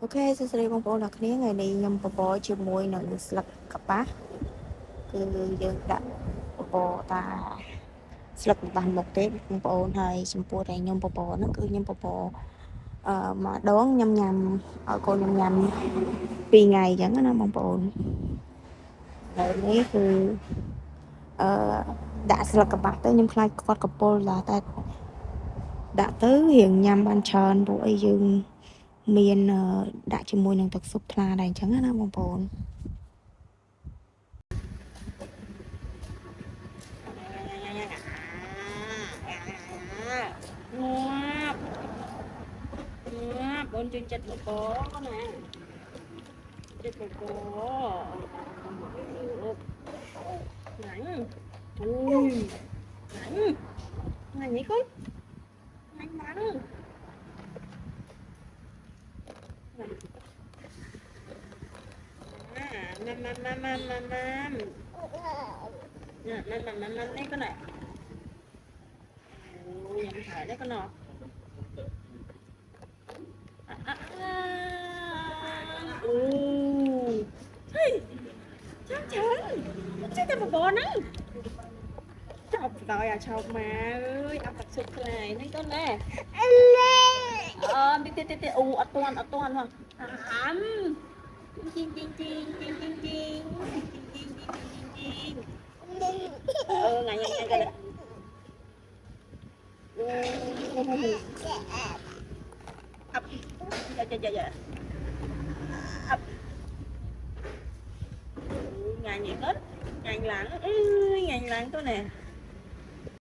Ok, xin chàoបងប្អូនអ្នកគ្នាថ្ងៃនេះខ្ញុំបបរជាមួយនឹងស្លឹកកប្បាសគឺយើងដាក់បបរតាស្លឹកកប្បាសមកទេបងប្អូនហើយចំពោះតែខ្ញុំបបរហ្នឹងគឺខ្ញុំបបរមួយដងញ៉ាំឲ្យកូនញ៉ាំ2ថ្ងៃអញ្ចឹងណាបងប្អូនហើយនេះគឺអឺដាក់ស្លឹកកប្បាសទៅខ្ញុំខ្លាចគាត់កពុលតែដាក់ទៅរៀងញ៉ាំបានច្រើនព្រោះអីយើងមានដាក់ជាមួយនឹងទឹកស៊ុបថ្លាដែរអញ្ចឹងណាបងប្អូនងាប់ងាប់អូនជួយចិត្តបបរណាចិត្តបបរណាញ់អូយណាញ់នេះកូនណាញ់បានMam. Nè, mam lấy con này. Ôi, nhận phải đấy con nào. Hey, chắc chắn. Chắc ta phải bò nắng. Chọc rồi à, chọc mà ơi, ăn tập sụp này, nên con nè. Tê, ở toàn thôi. Chinh. Ngày cái này. Ấp. Dạ. Ấp. Ngày nhiều hết. Ngày lạng tôi nè.